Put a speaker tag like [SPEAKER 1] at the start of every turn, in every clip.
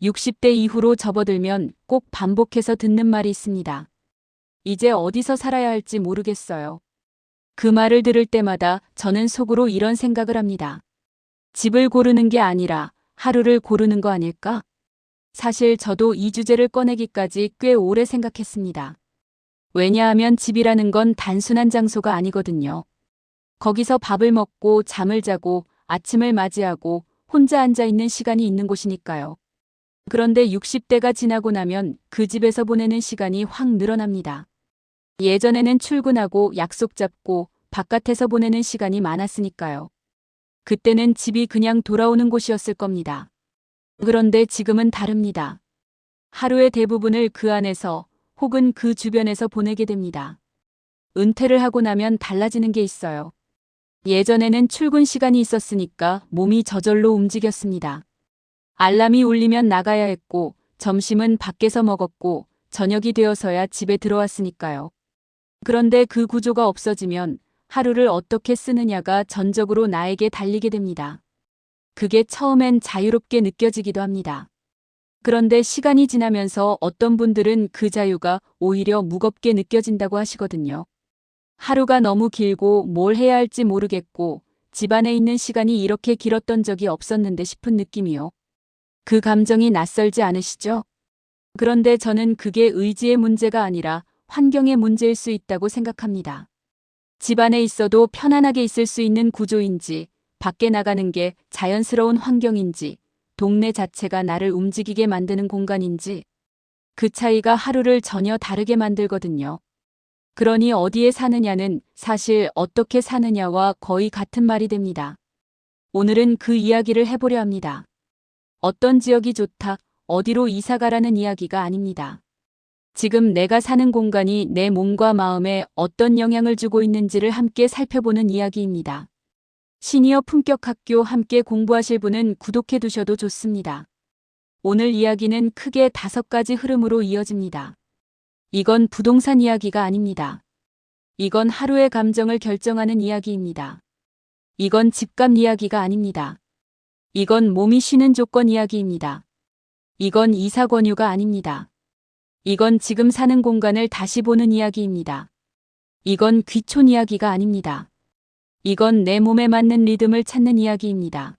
[SPEAKER 1] 60대 이후로 접어들면 꼭 반복해서 듣는 말이 있습니다. 이제 어디서 살아야 할지 모르겠어요. 그 말을 들을 때마다 저는 속으로 이런 생각을 합니다. 집을 고르는 게 아니라 하루를 고르는 거 아닐까? 사실 저도 이 주제를 꺼내기까지 꽤 오래 생각했습니다. 왜냐하면 집이라는 건 단순한 장소가 아니거든요. 거기서 밥을 먹고 잠을 자고 아침을 맞이하고 혼자 앉아 있는 시간이 있는 곳이니까요. 그런데 60대가 지나고 나면 그 집에서 보내는 시간이 확 늘어납니다. 예전에는 출근하고 약속 잡고 바깥에서 보내는 시간이 많았으니까요. 그때는 집이 그냥 돌아오는 곳이었을 겁니다. 그런데 지금은 다릅니다. 하루의 대부분을 그 안에서 혹은 그 주변에서 보내게 됩니다. 은퇴를 하고 나면 달라지는 게 있어요. 예전에는 출근 시간이 있었으니까 몸이 저절로 움직였습니다. 알람이 울리면 나가야 했고, 점심은 밖에서 먹었고, 저녁이 되어서야 집에 들어왔으니까요. 그런데 그 구조가 없어지면 하루를 어떻게 쓰느냐가 전적으로 나에게 달리게 됩니다. 그게 처음엔 자유롭게 느껴지기도 합니다. 그런데 시간이 지나면서 어떤 분들은 그 자유가 오히려 무겁게 느껴진다고 하시거든요. 하루가 너무 길고 뭘 해야 할지 모르겠고 집안에 있는 시간이 이렇게 길었던 적이 없었는데 싶은 느낌이요. 그 감정이 낯설지 않으시죠? 그런데 저는 그게 의지의 문제가 아니라 환경의 문제일 수 있다고 생각합니다. 집안에 있어도 편안하게 있을 수 있는 구조인지, 밖에 나가는 게 자연스러운 환경인지, 동네 자체가 나를 움직이게 만드는 공간인지, 그 차이가 하루를 전혀 다르게 만들거든요. 그러니 어디에 사느냐는 사실 어떻게 사느냐와 거의 같은 말이 됩니다. 오늘은 그 이야기를 해보려 합니다. 어떤 지역이 좋다, 어디로 이사 가라는 이야기가 아닙니다. 지금 내가 사는 공간이 내 몸과 마음에 어떤 영향을 주고 있는지를 함께 살펴보는 이야기입니다. 시니어 품격 학교 함께 공부하실 분은 구독해 두셔도 좋습니다. 오늘 이야기는 크게 5가지 흐름으로 이어집니다. 이건 부동산 이야기가 아닙니다. 이건 하루의 감정을 결정하는 이야기입니다. 이건 집값 이야기가 아닙니다. 이건 몸이 쉬는 조건 이야기입니다. 이건 이사 권유가 아닙니다. 이건 지금 사는 공간을 다시 보는 이야기입니다. 이건 귀촌 이야기가 아닙니다. 이건 내 몸에 맞는 리듬을 찾는 이야기입니다.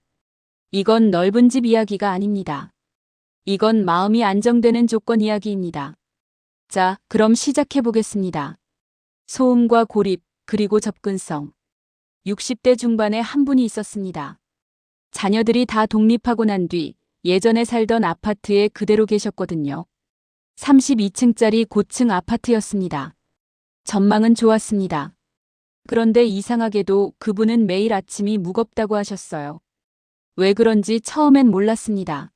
[SPEAKER 1] 이건 넓은 집 이야기가 아닙니다. 이건 마음이 안정되는 조건 이야기입니다. 자, 그럼 시작해 보겠습니다. 소음과 고립, 그리고 접근성. 60대 중반에 한 분이 있었습니다. 자녀들이 다 독립하고 난 뒤 예전에 살던 아파트에 그대로 계셨거든요. 32층짜리 고층 아파트였습니다. 전망은 좋았습니다. 그런데 이상하게도 그분은 매일 아침이 무겁다고 하셨어요. 왜 그런지 처음엔 몰랐습니다.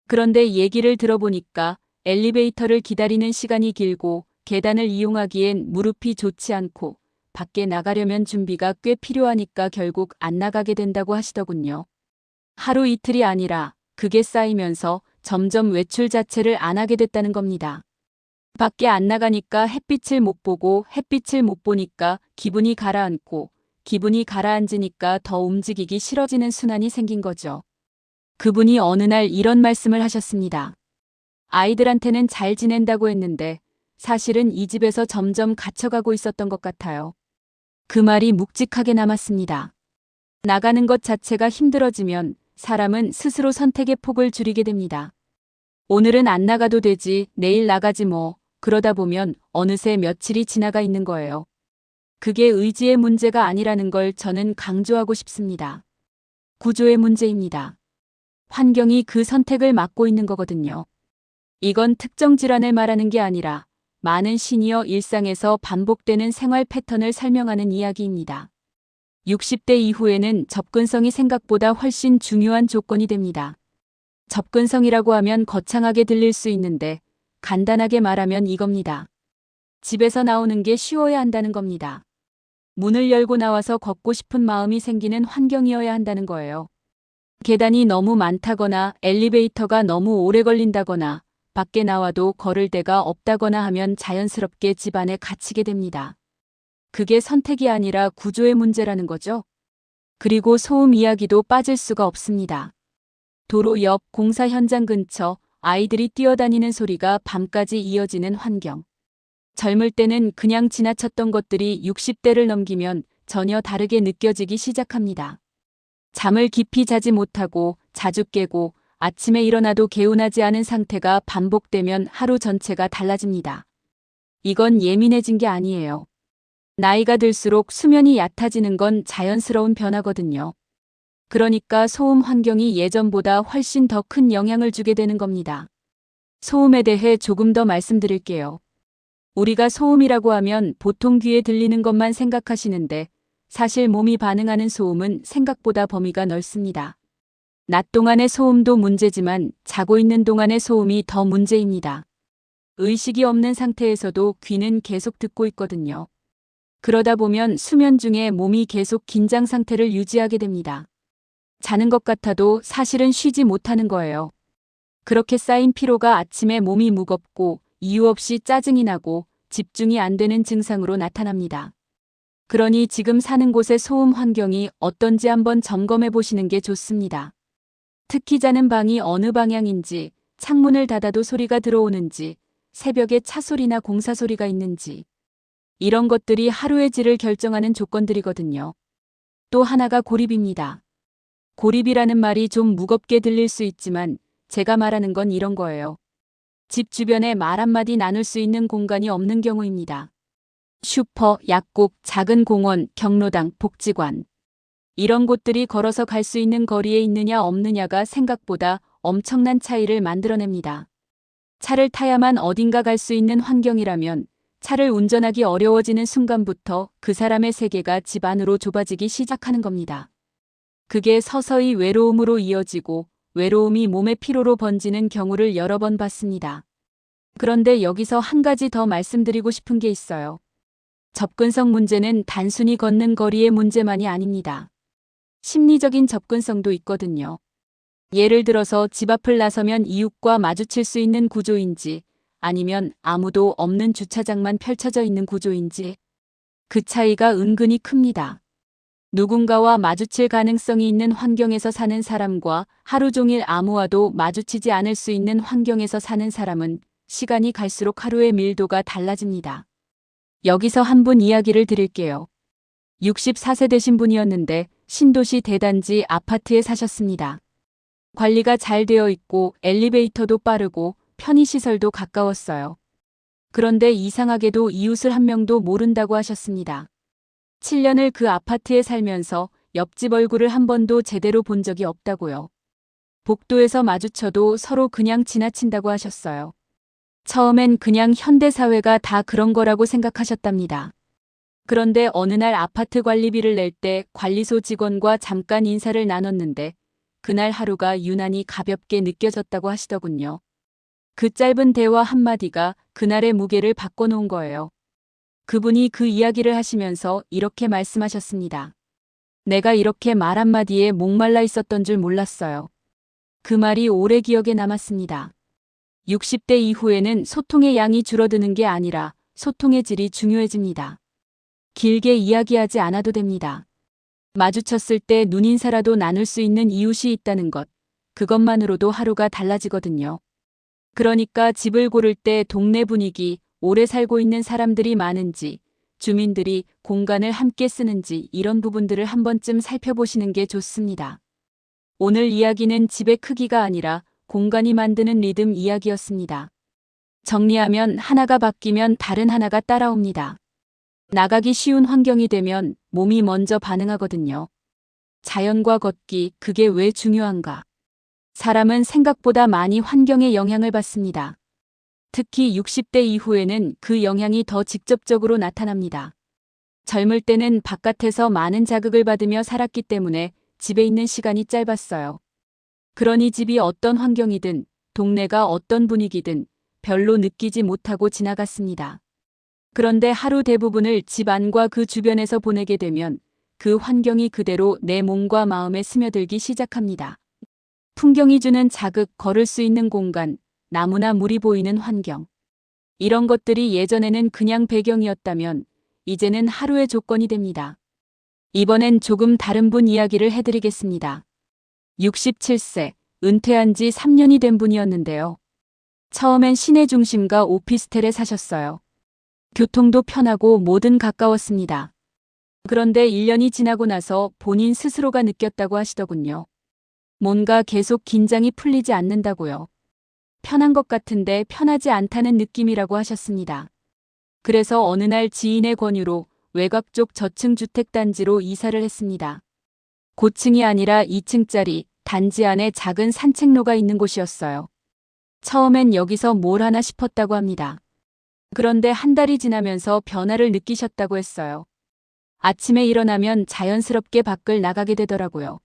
[SPEAKER 1] 그런데 얘기를 들어보니까 엘리베이터를 기다리는 시간이 길고 계단을 이용하기엔 무릎이 좋지 않고 밖에 나가려면 준비가 꽤 필요하니까 결국 안 나가게 된다고 하시더군요. 하루 이틀이 아니라 그게 쌓이면서 점점 외출 자체를 안 하게 됐다는 겁니다. 밖에 안 나가니까 햇빛을 못 보고 햇빛을 못 보니까 기분이 가라앉고 기분이 가라앉으니까 더 움직이기 싫어지는 순환이 생긴 거죠. 그분이 어느 날 이런 말씀을 하셨습니다. 아이들한테는 잘 지낸다고 했는데 사실은 이 집에서 점점 갇혀가고 있었던 것 같아요. 그 말이 묵직하게 남았습니다. 나가는 것 자체가 힘들어지면 사람은 스스로 선택의 폭을 줄이게 됩니다. 오늘은 안 나가도 되지, 내일 나가지 뭐, 그러다 보면 어느새 며칠이 지나가 있는 거예요. 그게 의지의 문제가 아니라는 걸 저는 강조하고 싶습니다. 구조의 문제입니다. 환경이 그 선택을 막고 있는 거거든요. 이건 특정 질환을 말하는 게 아니라 많은 시니어 일상에서 반복되는 생활 패턴을 설명하는 이야기입니다. 60대 이후에는 접근성이 생각보다 훨씬 중요한 조건이 됩니다. 접근성이라고 하면 거창하게 들릴 수 있는데 간단하게 말하면 이겁니다. 집에서 나오는 게 쉬워야 한다는 겁니다. 문을 열고 나와서 걷고 싶은 마음이 생기는 환경이어야 한다는 거예요. 계단이 너무 많다거나 엘리베이터가 너무 오래 걸린다거나 밖에 나와도 걸을 데가 없다거나 하면 자연스럽게 집 안에 갇히게 됩니다. 그게 선택이 아니라 구조의 문제라는 거죠. 그리고 소음 이야기도 빠질 수가 없습니다. 도로 옆, 공사 현장 근처, 아이들이 뛰어다니는 소리가 밤까지 이어지는 환경. 젊을 때는 그냥 지나쳤던 것들이 60대를 넘기면 전혀 다르게 느껴지기 시작합니다. 잠을 깊이 자지 못하고 자주 깨고 아침에 일어나도 개운하지 않은 상태가 반복되면 하루 전체가 달라집니다. 이건 예민해진 게 아니에요. 나이가 들수록 수면이 얕아지는 건 자연스러운 변화거든요. 그러니까 소음 환경이 예전보다 훨씬 더 큰 영향을 주게 되는 겁니다. 소음에 대해 조금 더 말씀드릴게요. 우리가 소음이라고 하면 보통 귀에 들리는 것만 생각하시는데 사실 몸이 반응하는 소음은 생각보다 범위가 넓습니다. 낮 동안의 소음도 문제지만 자고 있는 동안의 소음이 더 문제입니다. 의식이 없는 상태에서도 귀는 계속 듣고 있거든요. 그러다 보면 수면 중에 몸이 계속 긴장 상태를 유지하게 됩니다. 자는 것 같아도 사실은 쉬지 못하는 거예요. 그렇게 쌓인 피로가 아침에 몸이 무겁고 이유 없이 짜증이 나고 집중이 안 되는 증상으로 나타납니다. 그러니 지금 사는 곳의 소음 환경이 어떤지 한번 점검해 보시는 게 좋습니다. 특히 자는 방이 어느 방향인지, 창문을 닫아도 소리가 들어오는지, 새벽에 차 소리나 공사 소리가 있는지, 이런 것들이 하루의 질을 결정하는 조건들이거든요. 또 하나가 고립입니다. 고립이라는 말이 좀 무겁게 들릴 수 있지만 제가 말하는 건 이런 거예요. 집 주변에 말 한마디 나눌 수 있는 공간이 없는 경우입니다. 슈퍼, 약국, 작은 공원, 경로당, 복지관. 이런 곳들이 걸어서 갈 수 있는 거리에 있느냐 없느냐가 생각보다 엄청난 차이를 만들어냅니다. 차를 타야만 어딘가 갈 수 있는 환경이라면 차를 운전하기 어려워지는 순간부터 그 사람의 세계가 집 안으로 좁아지기 시작하는 겁니다. 그게 서서히 외로움으로 이어지고 외로움이 몸의 피로로 번지는 경우를 여러 번 봤습니다. 그런데 여기서 한 가지 더 말씀드리고 싶은 게 있어요. 접근성 문제는 단순히 걷는 거리의 문제만이 아닙니다. 심리적인 접근성도 있거든요. 예를 들어서 집 앞을 나서면 이웃과 마주칠 수 있는 구조인지 아니면 아무도 없는 주차장만 펼쳐져 있는 구조인지 그 차이가 은근히 큽니다. 누군가와 마주칠 가능성이 있는 환경에서 사는 사람과 하루 종일 아무와도 마주치지 않을 수 있는 환경에서 사는 사람은 시간이 갈수록 하루의 밀도가 달라집니다. 여기서 한 분 이야기를 드릴게요. 64세 되신 분이었는데 신도시 대단지 아파트에 사셨습니다. 관리가 잘 되어 있고 엘리베이터도 빠르고 편의시설도 가까웠어요. 그런데 이상하게도 이웃을 한 명도 모른다고 하셨습니다. 7년을 그 아파트에 살면서 옆집 얼굴을 한 번도 제대로 본 적이 없다고요. 복도에서 마주쳐도 서로 그냥 지나친다고 하셨어요. 처음엔 그냥 현대사회가 다 그런 거라고 생각하셨답니다. 그런데 어느 날 아파트 관리비를 낼 때 관리소 직원과 잠깐 인사를 나눴는데 그날 하루가 유난히 가볍게 느껴졌다고 하시더군요. 그 짧은 대화 한마디가 그날의 무게를 바꿔놓은 거예요. 그분이 그 이야기를 하시면서 이렇게 말씀하셨습니다. 내가 이렇게 말 한마디에 목말라 있었던 줄 몰랐어요. 그 말이 오래 기억에 남았습니다. 60대 이후에는 소통의 양이 줄어드는 게 아니라 소통의 질이 중요해집니다. 길게 이야기하지 않아도 됩니다. 마주쳤을 때 눈인사라도 나눌 수 있는 이웃이 있다는 것, 그것만으로도 하루가 달라지거든요. 그러니까 집을 고를 때 동네 분위기, 오래 살고 있는 사람들이 많은지, 주민들이 공간을 함께 쓰는지 이런 부분들을 한 번쯤 살펴보시는 게 좋습니다. 오늘 이야기는 집의 크기가 아니라 공간이 만드는 리듬 이야기였습니다. 정리하면 하나가 바뀌면 다른 하나가 따라옵니다. 나가기 쉬운 환경이 되면 몸이 먼저 반응하거든요. 자연과 걷기, 그게 왜 중요한가? 사람은 생각보다 많이 환경의 영향을 받습니다. 특히 60대 이후에는 그 영향이 더 직접적으로 나타납니다. 젊을 때는 바깥에서 많은 자극을 받으며 살았기 때문에 집에 있는 시간이 짧았어요. 그러니 집이 어떤 환경이든 동네가 어떤 분위기든 별로 느끼지 못하고 지나갔습니다. 그런데 하루 대부분을 집 안과 그 주변에서 보내게 되면 그 환경이 그대로 내 몸과 마음에 스며들기 시작합니다. 풍경이 주는 자극, 걸을 수 있는 공간, 나무나 물이 보이는 환경. 이런 것들이 예전에는 그냥 배경이었다면 이제는 하루의 조건이 됩니다. 이번엔 조금 다른 분 이야기를 해드리겠습니다. 67세, 은퇴한 지 3년이 된 분이었는데요. 처음엔 시내 중심가 오피스텔에 사셨어요. 교통도 편하고 뭐든 가까웠습니다. 그런데 1년이 지나고 나서 본인 스스로가 느꼈다고 하시더군요. 뭔가 계속 긴장이 풀리지 않는다고요. 편한 것 같은데 편하지 않다는 느낌이라고 하셨습니다. 그래서 어느 날 지인의 권유로 외곽 쪽 저층 주택단지로 이사를 했습니다. 고층이 아니라 2층짜리 단지 안에 작은 산책로가 있는 곳이었어요. 처음엔 여기서 뭘 하나 싶었다고 합니다. 그런데 한 달이 지나면서 변화를 느끼셨다고 했어요. 아침에 일어나면 자연스럽게 밖을 나가게 되더라고요.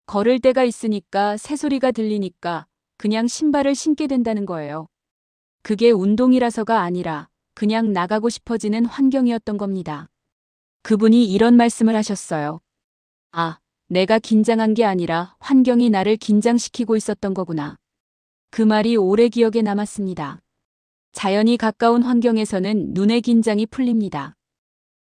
[SPEAKER 1] 걸을 데가 있으니까 새소리가 들리니까 그냥 신발을 신게 된다는 거예요. 그게 운동이라서가 아니라 그냥 나가고 싶어지는 환경이었던 겁니다. 그분이 이런 말씀을 하셨어요. 아, 내가 긴장한 게 아니라 환경이 나를 긴장시키고 있었던 거구나. 그 말이 오래 기억에 남았습니다. 자연이 가까운 환경에서는 눈의 긴장이 풀립니다.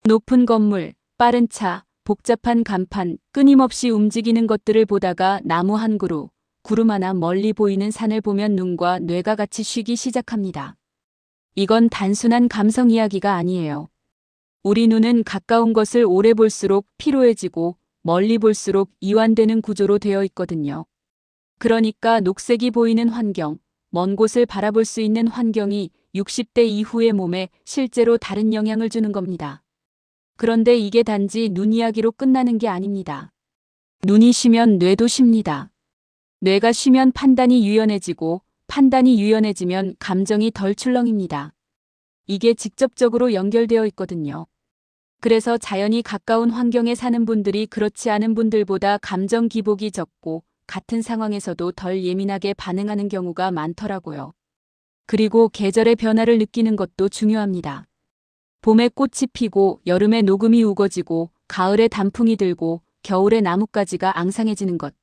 [SPEAKER 1] 높은 건물, 빠른 차, 복잡한 간판, 끊임없이 움직이는 것들을 보다가 나무 한 그루, 구름 하나 멀리 보이는 산을 보면 눈과 뇌가 같이 쉬기 시작합니다. 이건 단순한 감성 이야기가 아니에요. 우리 눈은 가까운 것을 오래 볼수록 피로해지고 멀리 볼수록 이완되는 구조로 되어 있거든요. 그러니까 녹색이 보이는 환경, 먼 곳을 바라볼 수 있는 환경이 60대 이후의 몸에 실제로 다른 영향을 주는 겁니다. 그런데 이게 단지 눈 이야기로 끝나는 게 아닙니다. 눈이 쉬면 뇌도 쉽니다. 뇌가 쉬면 판단이 유연해지고 판단이 유연해지면 감정이 덜 출렁입니다. 이게 직접적으로 연결되어 있거든요. 그래서 자연이 가까운 환경에 사는 분들이 그렇지 않은 분들보다 감정 기복이 적고 같은 상황에서도 덜 예민하게 반응하는 경우가 많더라고요. 그리고 계절의 변화를 느끼는 것도 중요합니다. 봄에 꽃이 피고 여름에 녹음이 우거지고 가을에 단풍이 들고 겨울에 나뭇가지가 앙상해지는 것.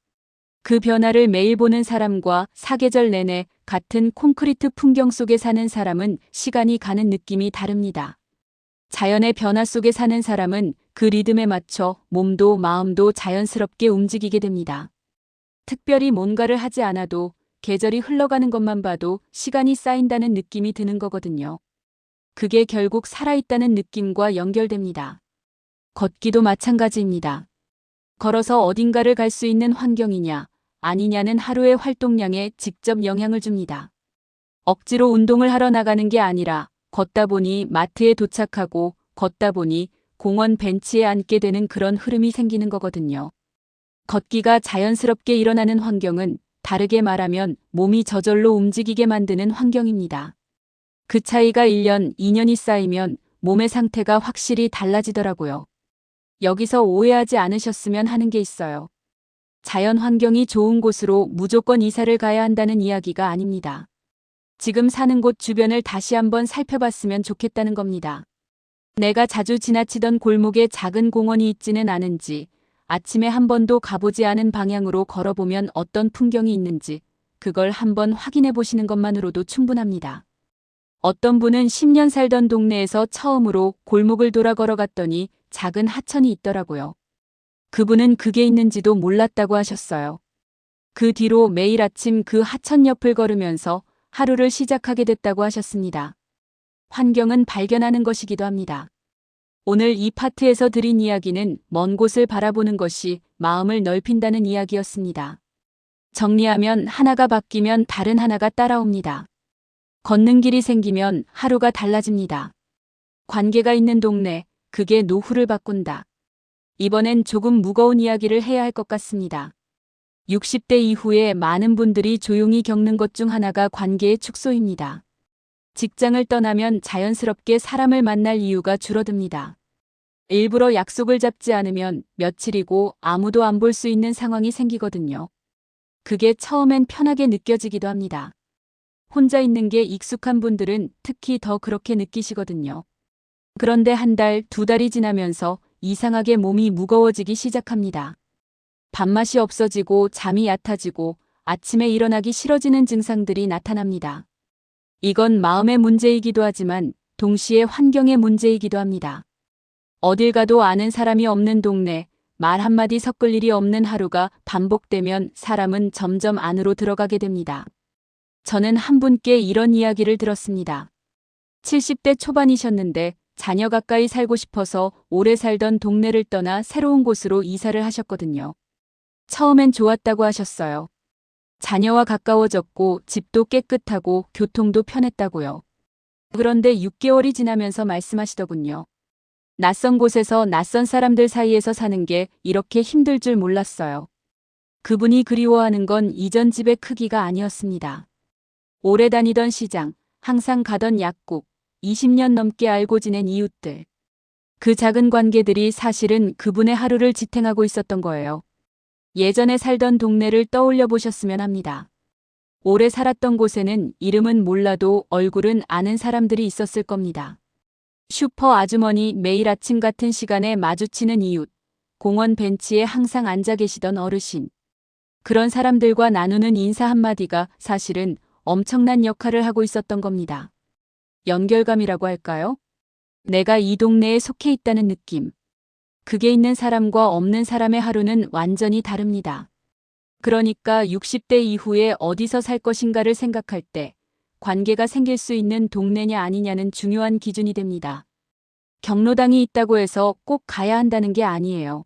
[SPEAKER 1] 그 변화를 매일 보는 사람과 사계절 내내 같은 콘크리트 풍경 속에 사는 사람은 시간이 가는 느낌이 다릅니다. 자연의 변화 속에 사는 사람은 그 리듬에 맞춰 몸도 마음도 자연스럽게 움직이게 됩니다. 특별히 뭔가를 하지 않아도 계절이 흘러가는 것만 봐도 시간이 쌓인다는 느낌이 드는 거거든요. 그게 결국 살아있다는 느낌과 연결됩니다. 걷기도 마찬가지입니다. 걸어서 어딘가를 갈 수 있는 환경이냐, 아니냐는 하루의 활동량에 직접 영향을 줍니다. 억지로 운동을 하러 나가는 게 아니라 걷다 보니 마트에 도착하고 걷다 보니 공원 벤치에 앉게 되는 그런 흐름이 생기는 거거든요. 걷기가 자연스럽게 일어나는 환경은 다르게 말하면 몸이 저절로 움직이게 만드는 환경입니다. 그 차이가 1년, 2년이 쌓이면 몸의 상태가 확실히 달라지더라고요. 여기서 오해하지 않으셨으면 하는 게 있어요. 자연 환경이 좋은 곳으로 무조건 이사를 가야 한다는 이야기가 아닙니다. 지금 사는 곳 주변을 다시 한번 살펴봤으면 좋겠다는 겁니다. 내가 자주 지나치던 골목에 작은 공원이 있지는 않은지, 아침에 한 번도 가보지 않은 방향으로 걸어보면 어떤 풍경이 있는지, 그걸 한번 확인해 보시는 것만으로도 충분합니다. 어떤 분은 10년 살던 동네에서 처음으로 골목을 돌아 걸어갔더니 작은 하천이 있더라고요. 그분은 그게 있는지도 몰랐다고 하셨어요. 그 뒤로 매일 아침 그 하천 옆을 걸으면서 하루를 시작하게 됐다고 하셨습니다. 환경은 발견하는 것이기도 합니다. 오늘 이 파트에서 드린 이야기는 먼 곳을 바라보는 것이 마음을 넓힌다는 이야기였습니다. 정리하면 하나가 바뀌면 다른 하나가 따라옵니다. 걷는 길이 생기면 하루가 달라집니다. 관계가 있는 동네, 그게 노후를 바꾼다. 이번엔 조금 무거운 이야기를 해야 할 것 같습니다. 60대 이후에 많은 분들이 조용히 겪는 것 중 하나가 관계의 축소입니다. 직장을 떠나면 자연스럽게 사람을 만날 이유가 줄어듭니다. 일부러 약속을 잡지 않으면 며칠이고 아무도 안 볼 수 있는 상황이 생기거든요. 그게 처음엔 편하게 느껴지기도 합니다. 혼자 있는 게 익숙한 분들은 특히 더 그렇게 느끼시거든요. 그런데 한 달, 두 달이 지나면서 이상하게 몸이 무거워지기 시작합니다. 밥맛이 없어지고 잠이 얕아지고 아침에 일어나기 싫어지는 증상들이 나타납니다. 이건 마음의 문제이기도 하지만 동시에 환경의 문제이기도 합니다. 어딜 가도 아는 사람이 없는 동네, 말 한마디 섞을 일이 없는 하루가 반복되면 사람은 점점 안으로 들어가게 됩니다. 저는 한 분께 이런 이야기를 들었습니다. 70대 초반이셨는데 자녀 가까이 살고 싶어서 오래 살던 동네를 떠나 새로운 곳으로 이사를 하셨거든요. 처음엔 좋았다고 하셨어요. 자녀와 가까워졌고 집도 깨끗하고 교통도 편했다고요. 그런데 6개월이 지나면서 말씀하시더군요. 낯선 곳에서 낯선 사람들 사이에서 사는 게 이렇게 힘들 줄 몰랐어요. 그분이 그리워하는 건 이전 집의 크기가 아니었습니다. 오래 다니던 시장, 항상 가던 약국, 20년 넘게 알고 지낸 이웃들. 그 작은 관계들이 사실은 그분의 하루를 지탱하고 있었던 거예요. 예전에 살던 동네를 떠올려 보셨으면 합니다. 오래 살았던 곳에는 이름은 몰라도 얼굴은 아는 사람들이 있었을 겁니다. 슈퍼 아주머니, 매일 아침 같은 시간에 마주치는 이웃, 공원 벤치에 항상 앉아 계시던 어르신. 그런 사람들과 나누는 인사 한마디가 사실은 엄청난 역할을 하고 있었던 겁니다. 연결감이라고 할까요? 내가 이 동네에 속해 있다는 느낌. 그게 있는 사람과 없는 사람의 하루는 완전히 다릅니다. 그러니까 60대 이후에 어디서 살 것인가를 생각할 때 관계가 생길 수 있는 동네냐 아니냐는 중요한 기준이 됩니다. 경로당이 있다고 해서 꼭 가야 한다는 게 아니에요.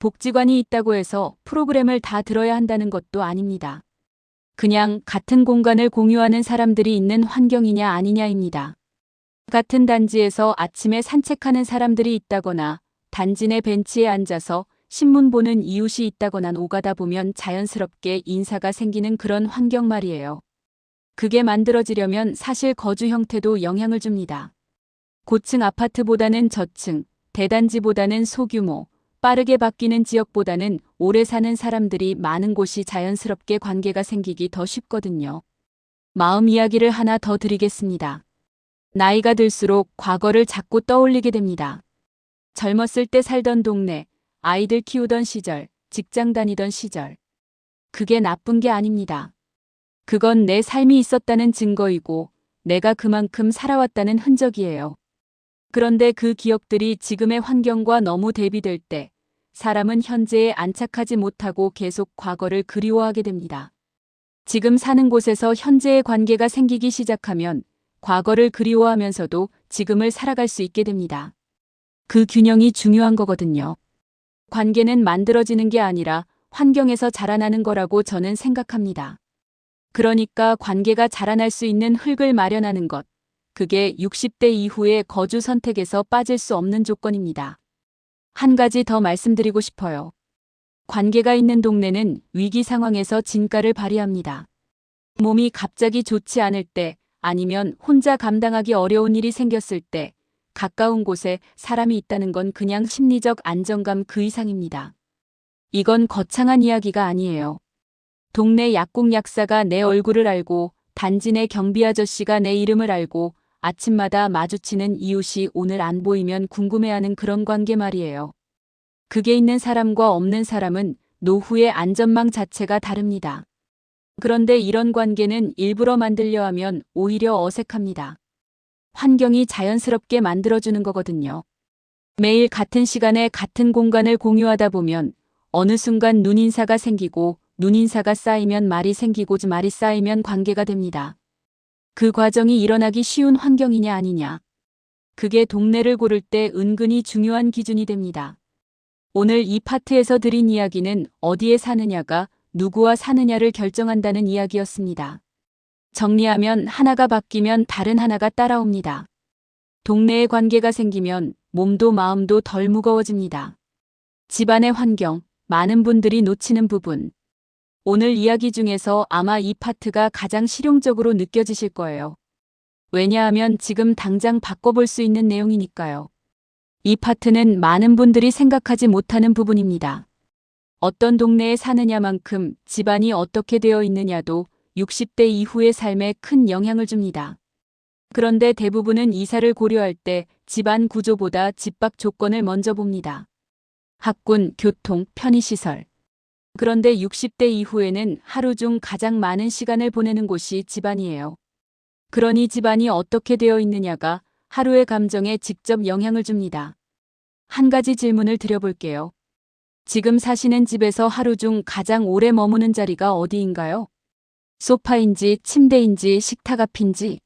[SPEAKER 1] 복지관이 있다고 해서 프로그램을 다 들어야 한다는 것도 아닙니다. 그냥 같은 공간을 공유하는 사람들이 있는 환경이냐 아니냐입니다. 같은 단지에서 아침에 산책하는 사람들이 있다거나 단지 내 벤치에 앉아서 신문 보는 이웃이 있다거나 오가다 보면 자연스럽게 인사가 생기는 그런 환경 말이에요. 그게 만들어지려면 사실 거주 형태도 영향을 줍니다. 고층 아파트보다는 저층, 대단지보다는 소규모, 빠르게 바뀌는 지역보다는 오래 사는 사람들이 많은 곳이 자연스럽게 관계가 생기기 더 쉽거든요. 마음 이야기를 하나 더 드리겠습니다. 나이가 들수록 과거를 자꾸 떠올리게 됩니다. 젊었을 때 살던 동네, 아이들 키우던 시절, 직장 다니던 시절. 그게 나쁜 게 아닙니다. 그건 내 삶이 있었다는 증거이고 내가 그만큼 살아왔다는 흔적이에요. 그런데 그 기억들이 지금의 환경과 너무 대비될 때 사람은 현재에 안착하지 못하고 계속 과거를 그리워하게 됩니다. 지금 사는 곳에서 현재의 관계가 생기기 시작하면 과거를 그리워하면서도 지금을 살아갈 수 있게 됩니다. 그 균형이 중요한 거거든요. 관계는 만들어지는 게 아니라 환경에서 자라나는 거라고 저는 생각합니다. 그러니까 관계가 자라날 수 있는 흙을 마련하는 것. 그게 60대 이후의 거주 선택에서 빠질 수 없는 조건입니다. 한 가지 더 말씀드리고 싶어요. 관계가 있는 동네는 위기 상황에서 진가를 발휘합니다. 몸이 갑자기 좋지 않을 때 아니면 혼자 감당하기 어려운 일이 생겼을 때 가까운 곳에 사람이 있다는 건 그냥 심리적 안정감 그 이상입니다. 이건 거창한 이야기가 아니에요. 동네 약국 약사가 내 얼굴을 알고 단지 내 경비 아저씨가 내 이름을 알고 아침마다 마주치는 이웃이 오늘 안 보이면 궁금해하는 그런 관계 말이에요. 그게 있는 사람과 없는 사람은 노후의 안전망 자체가 다릅니다. 그런데 이런 관계는 일부러 만들려 하면 오히려 어색합니다. 환경이 자연스럽게 만들어주는 거거든요. 매일 같은 시간에 같은 공간을 공유하다 보면 어느 순간 눈인사가 생기고 눈인사가 쌓이면 말이 생기고 말이 쌓이면 관계가 됩니다. 그 과정이 일어나기 쉬운 환경이냐 아니냐. 그게 동네를 고를 때 은근히 중요한 기준이 됩니다. 오늘 이 파트에서 드린 이야기는 어디에 사느냐가 누구와 사느냐를 결정한다는 이야기였습니다. 정리하면 하나가 바뀌면 다른 하나가 따라옵니다. 동네에 관계가 생기면 몸도 마음도 덜 무거워집니다. 집안의 환경, 많은 분들이 놓치는 부분. 오늘 이야기 중에서 아마 이 파트가 가장 실용적으로 느껴지실 거예요. 왜냐하면 지금 당장 바꿔볼 수 있는 내용이니까요. 이 파트는 많은 분들이 생각하지 못하는 부분입니다. 어떤 동네에 사느냐만큼 집안이 어떻게 되어 있느냐도 60대 이후의 삶에 큰 영향을 줍니다. 그런데 대부분은 이사를 고려할 때 집안 구조보다 집 밖 조건을 먼저 봅니다. 학군, 교통, 편의시설. 그런데 60대 이후에는 하루 중 가장 많은 시간을 보내는 곳이 집안이에요. 그러니 집안이 어떻게 되어 있느냐가 하루의 감정에 직접 영향을 줍니다. 한 가지 질문을 드려볼게요. 지금 사시는 집에서 하루 중 가장 오래 머무는 자리가 어디인가요? 소파인지 침대인지 식탁 앞인지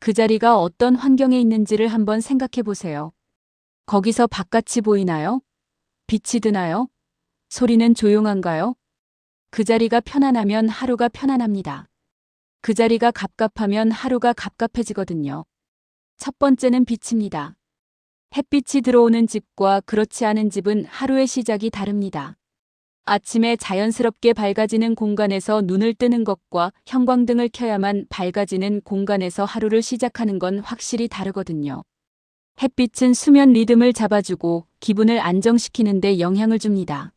[SPEAKER 1] 그 자리가 어떤 환경에 있는지를 한번 생각해 보세요. 거기서 바깥이 보이나요? 빛이 드나요? 소리는 조용한가요? 그 자리가 편안하면 하루가 편안합니다. 그 자리가 갑갑하면 하루가 갑갑해지거든요. 첫 번째는 빛입니다. 햇빛이 들어오는 집과 그렇지 않은 집은 하루의 시작이 다릅니다. 아침에 자연스럽게 밝아지는 공간에서 눈을 뜨는 것과 형광등을 켜야만 밝아지는 공간에서 하루를 시작하는 건 확실히 다르거든요. 햇빛은 수면 리듬을 잡아주고 기분을 안정시키는 데 영향을 줍니다.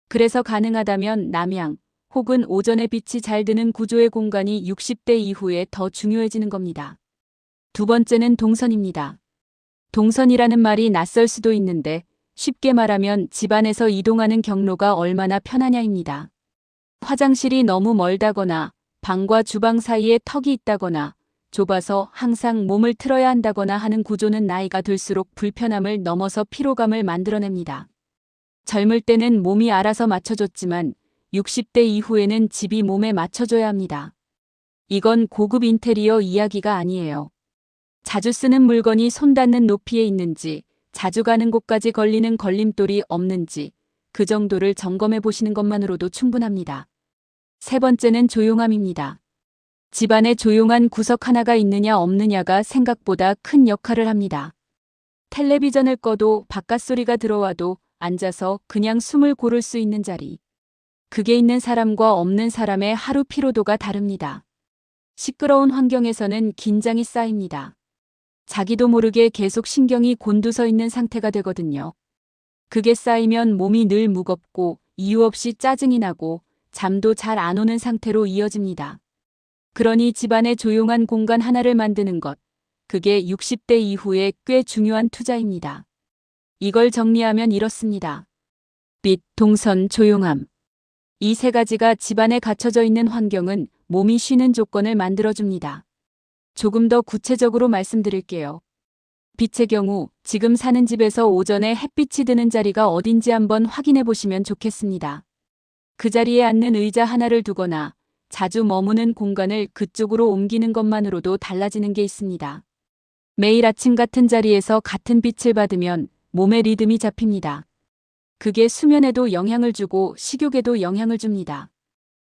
[SPEAKER 1] 그래서 가능하다면 남양 혹은 오전에 빛이 잘 드는 구조의 공간이 60대 이후에 더 중요해지는 겁니다. 두 번째는 동선입니다. 동선이라는 말이 낯설 수도 있는데 쉽게 말하면 집안에서 이동하는 경로가 얼마나 편하냐입니다. 화장실이 너무 멀다거나 방과 주방 사이에 턱이 있다거나 좁아서 항상 몸을 틀어야 한다거나 하는 구조는 나이가 들수록 불편함을 넘어서 피로감을 만들어냅니다. 젊을 때는 몸이 알아서 맞춰줬지만 60대 이후에는 집이 몸에 맞춰줘야 합니다. 이건 고급 인테리어 이야기가 아니에요. 자주 쓰는 물건이 손 닿는 높이에 있는지, 자주 가는 곳까지 걸리는 걸림돌이 없는지 그 정도를 점검해 보시는 것만으로도 충분합니다. 세 번째는 조용함입니다. 집안에 조용한 구석 하나가 있느냐 없느냐가 생각보다 큰 역할을 합니다. 텔레비전을 꺼도 바깥 소리가 들어와도 앉아서 그냥 숨을 고를 수 있는 자리. 그게 있는 사람과 없는 사람의 하루 피로도가 다릅니다. 시끄러운 환경에서는 긴장이 쌓입니다. 자기도 모르게 계속 신경이 곤두서 있는 상태가 되거든요. 그게 쌓이면 몸이 늘 무겁고 이유 없이 짜증이 나고 잠도 잘 안 오는 상태로 이어집니다. 그러니 집안에 조용한 공간 하나를 만드는 것, 그게 60대 이후에 꽤 중요한 투자입니다. 이걸 정리하면 이렇습니다. 빛, 동선, 조용함. 이 세 가지가 집안에 갖춰져 있는 환경은 몸이 쉬는 조건을 만들어줍니다. 조금 더 구체적으로 말씀드릴게요. 빛의 경우 지금 사는 집에서 오전에 햇빛이 드는 자리가 어딘지 한번 확인해 보시면 좋겠습니다. 그 자리에 앉는 의자 하나를 두거나 자주 머무는 공간을 그쪽으로 옮기는 것만으로도 달라지는 게 있습니다. 매일 아침 같은 자리에서 같은 빛을 받으면 몸의 리듬이 잡힙니다. 그게 수면에도 영향을 주고 식욕에도 영향을 줍니다.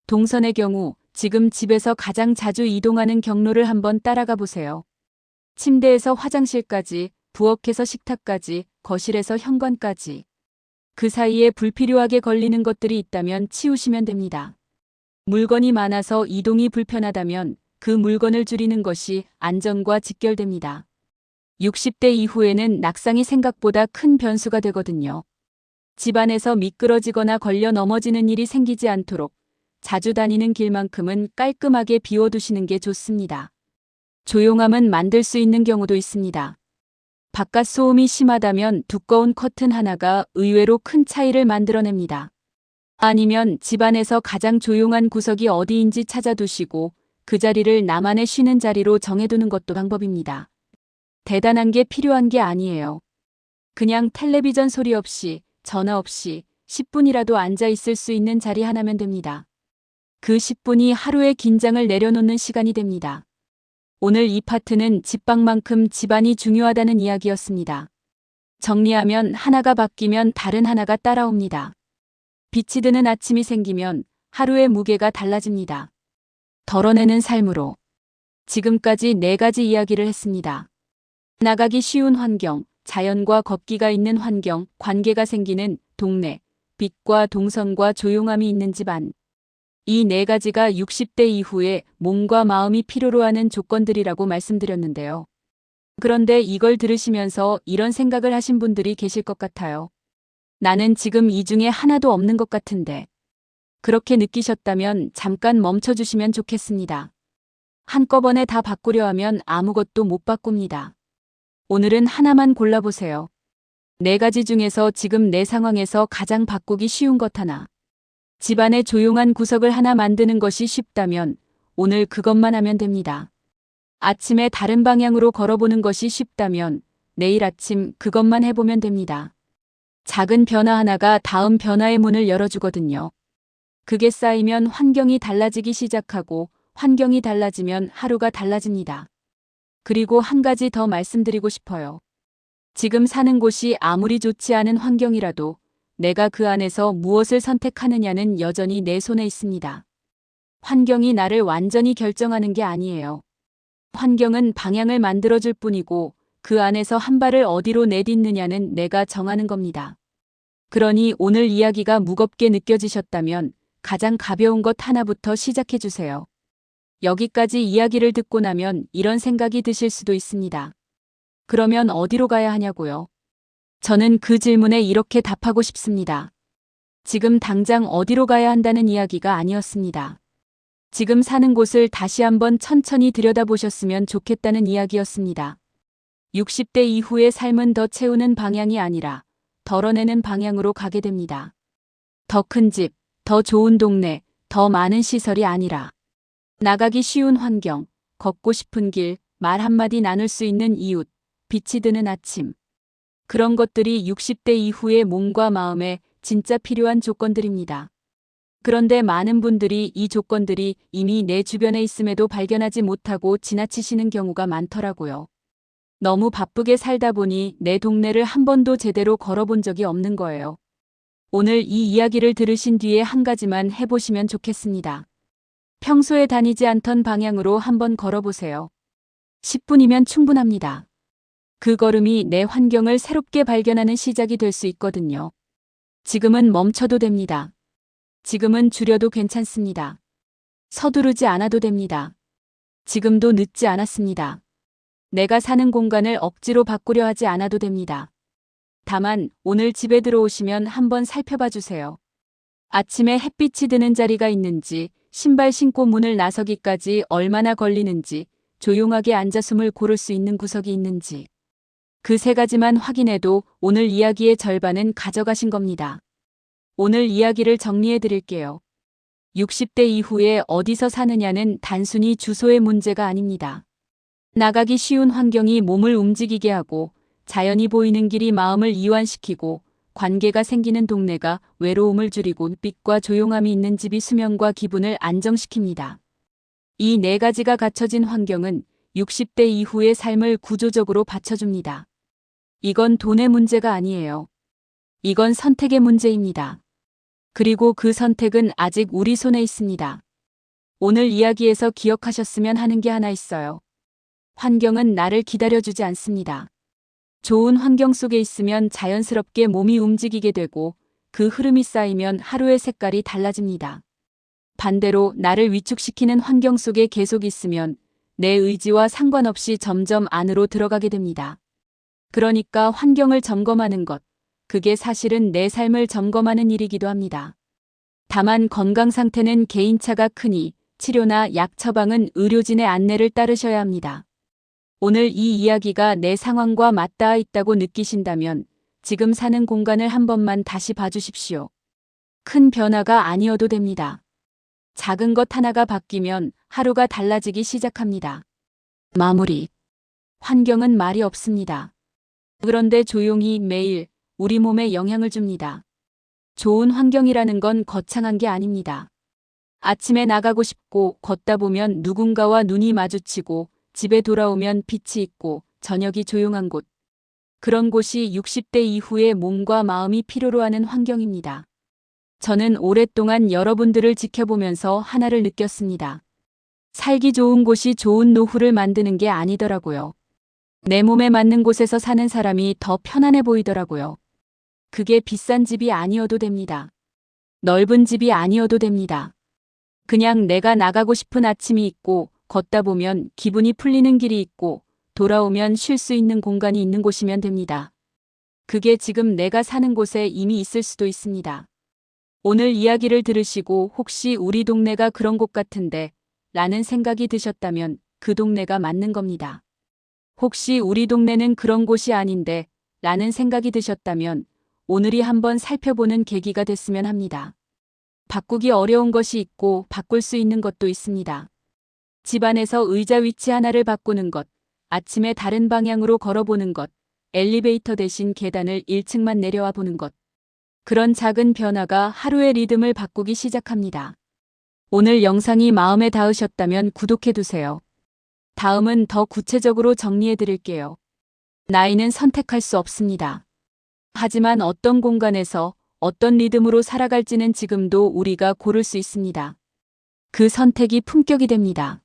[SPEAKER 1] 동선의 경우 지금 집에서 가장 자주 이동하는 경로를 한번 따라가 보세요. 침대에서 화장실까지, 부엌에서 식탁까지, 거실에서 현관까지. 그 사이에 불필요하게 걸리는 것들이 있다면 치우시면 됩니다. 물건이 많아서 이동이 불편하다면 그 물건을 줄이는 것이 안전과 직결됩니다. 60대 이후에는 낙상이 생각보다 큰 변수가 되거든요. 집안에서 미끄러지거나 걸려 넘어지는 일이 생기지 않도록 자주 다니는 길만큼은 깔끔하게 비워두시는 게 좋습니다. 조용함은 만들 수 있는 경우도 있습니다. 바깥 소음이 심하다면 두꺼운 커튼 하나가 의외로 큰 차이를 만들어냅니다. 아니면 집안에서 가장 조용한 구석이 어디인지 찾아두시고 그 자리를 나만의 쉬는 자리로 정해두는 것도 방법입니다. 대단한 게 필요한 게 아니에요. 그냥 텔레비전 소리 없이, 전화 없이 10분이라도 앉아 있을 수 있는 자리 하나면 됩니다. 그 10분이 하루의 긴장을 내려놓는 시간이 됩니다. 오늘 이 파트는 집밥만큼 집안이 중요하다는 이야기였습니다. 정리하면 하나가 바뀌면 다른 하나가 따라옵니다. 빛이 드는 아침이 생기면 하루의 무게가 달라집니다. 덜어내는 삶으로. 지금까지 4가지 이야기를 했습니다. 나가기 쉬운 환경, 자연과 걷기가 있는 환경, 관계가 생기는 동네, 빛과 동선과 조용함이 있는 집안. 이 4가지가 60대 이후에 몸과 마음이 필요로 하는 조건들이라고 말씀드렸는데요. 그런데 이걸 들으시면서 이런 생각을 하신 분들이 계실 것 같아요. 나는 지금 이 중에 하나도 없는 것 같은데. 그렇게 느끼셨다면 잠깐 멈춰주시면 좋겠습니다. 한꺼번에 다 바꾸려 하면 아무것도 못 바꿉니다. 오늘은 하나만 골라보세요. 4가지 중에서 지금 내 상황에서 가장 바꾸기 쉬운 것 하나. 집안에 조용한 구석을 하나 만드는 것이 쉽다면 오늘 그것만 하면 됩니다. 아침에 다른 방향으로 걸어보는 것이 쉽다면 내일 아침 그것만 해보면 됩니다. 작은 변화 하나가 다음 변화의 문을 열어주거든요. 그게 쌓이면 환경이 달라지기 시작하고 환경이 달라지면 하루가 달라집니다. 그리고 한 가지 더 말씀드리고 싶어요. 지금 사는 곳이 아무리 좋지 않은 환경이라도 내가 그 안에서 무엇을 선택하느냐는 여전히 내 손에 있습니다. 환경이 나를 완전히 결정하는 게 아니에요. 환경은 방향을 만들어줄 뿐이고 그 안에서 한 발을 어디로 내딛느냐는 내가 정하는 겁니다. 그러니 오늘 이야기가 무겁게 느껴지셨다면 가장 가벼운 것 하나부터 시작해 주세요. 여기까지 이야기를 듣고 나면 이런 생각이 드실 수도 있습니다. 그러면 어디로 가야 하냐고요? 저는 그 질문에 이렇게 답하고 싶습니다. 지금 당장 어디로 가야 한다는 이야기가 아니었습니다. 지금 사는 곳을 다시 한번 천천히 들여다보셨으면 좋겠다는 이야기였습니다. 60대 이후의 삶은 더 채우는 방향이 아니라 덜어내는 방향으로 가게 됩니다. 더 큰 집, 더 좋은 동네, 더 많은 시설이 아니라 나가기 쉬운 환경, 걷고 싶은 길, 말 한마디 나눌 수 있는 이웃, 빛이 드는 아침. 그런 것들이 60대 이후의 몸과 마음에 진짜 필요한 조건들입니다. 그런데 많은 분들이 이 조건들이 이미 내 주변에 있음에도 발견하지 못하고 지나치시는 경우가 많더라고요. 너무 바쁘게 살다 보니 내 동네를 한 번도 제대로 걸어본 적이 없는 거예요. 오늘 이 이야기를 들으신 뒤에 한 가지만 해보시면 좋겠습니다. 평소에 다니지 않던 방향으로 한번 걸어보세요. 10분이면 충분합니다. 그 걸음이 내 환경을 새롭게 발견하는 시작이 될 수 있거든요. 지금은 멈춰도 됩니다. 지금은 줄여도 괜찮습니다. 서두르지 않아도 됩니다. 지금도 늦지 않았습니다. 내가 사는 공간을 억지로 바꾸려 하지 않아도 됩니다. 다만 오늘 집에 들어오시면 한번 살펴봐 주세요. 아침에 햇빛이 드는 자리가 있는지, 신발 신고 문을 나서기까지 얼마나 걸리는지, 조용하게 앉아 숨을 고를 수 있는 구석이 있는지. 그 세 가지만 확인해도 오늘 이야기의 절반은 가져가신 겁니다. 오늘 이야기를 정리해 드릴게요. 60대 이후에 어디서 사느냐는 단순히 주소의 문제가 아닙니다. 나가기 쉬운 환경이 몸을 움직이게 하고 자연이 보이는 길이 마음을 이완시키고 관계가 생기는 동네가 외로움을 줄이고 빛과 조용함이 있는 집이 수면과 기분을 안정시킵니다. 이 네 가지가 갖춰진 환경은 60대 이후의 삶을 구조적으로 받쳐줍니다. 이건 돈의 문제가 아니에요. 이건 선택의 문제입니다. 그리고 그 선택은 아직 우리 손에 있습니다. 오늘 이야기에서 기억하셨으면 하는 게 하나 있어요. 환경은 나를 기다려주지 않습니다. 좋은 환경 속에 있으면 자연스럽게 몸이 움직이게 되고 그 흐름이 쌓이면 하루의 색깔이 달라집니다. 반대로 나를 위축시키는 환경 속에 계속 있으면 내 의지와 상관없이 점점 안으로 들어가게 됩니다. 그러니까 환경을 점검하는 것, 그게 사실은 내 삶을 점검하는 일이기도 합니다. 다만 건강 상태는 개인차가 크니 치료나 약 처방은 의료진의 안내를 따르셔야 합니다. 오늘 이 이야기가 내 상황과 맞닿아 있다고 느끼신다면 지금 사는 공간을 한 번만 다시 봐주십시오. 큰 변화가 아니어도 됩니다. 작은 것 하나가 바뀌면 하루가 달라지기 시작합니다. 마무리. 환경은 말이 없습니다. 그런데 조용히 매일 우리 몸에 영향을 줍니다. 좋은 환경이라는 건 거창한 게 아닙니다. 아침에 나가고 싶고 걷다 보면 누군가와 눈이 마주치고 집에 돌아오면 빛이 있고 저녁이 조용한 곳. 그런 곳이 60대 이후의 몸과 마음이 필요로 하는 환경입니다. 저는 오랫동안 여러분들을 지켜보면서 하나를 느꼈습니다. 살기 좋은 곳이 좋은 노후를 만드는 게 아니더라고요. 내 몸에 맞는 곳에서 사는 사람이 더 편안해 보이더라고요. 그게 비싼 집이 아니어도 됩니다. 넓은 집이 아니어도 됩니다. 그냥 내가 나가고 싶은 아침이 있고 걷다 보면 기분이 풀리는 길이 있고 돌아오면 쉴 수 있는 공간이 있는 곳이면 됩니다. 그게 지금 내가 사는 곳에 이미 있을 수도 있습니다. 오늘 이야기를 들으시고 혹시 우리 동네가 그런 곳 같은데 라는 생각이 드셨다면 그 동네가 맞는 겁니다. 혹시 우리 동네는 그런 곳이 아닌데 라는 생각이 드셨다면 오늘이 한번 살펴보는 계기가 됐으면 합니다. 바꾸기 어려운 것이 있고 바꿀 수 있는 것도 있습니다. 집안에서 의자 위치 하나를 바꾸는 것, 아침에 다른 방향으로 걸어보는 것, 엘리베이터 대신 계단을 1층만 내려와 보는 것. 그런 작은 변화가 하루의 리듬을 바꾸기 시작합니다. 오늘 영상이 마음에 닿으셨다면 구독해두세요. 다음은 더 구체적으로 정리해드릴게요. 나이는 선택할 수 없습니다. 하지만 어떤 공간에서 어떤 리듬으로 살아갈지는 지금도 우리가 고를 수 있습니다. 그 선택이 품격이 됩니다.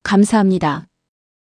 [SPEAKER 1] 감사합니다.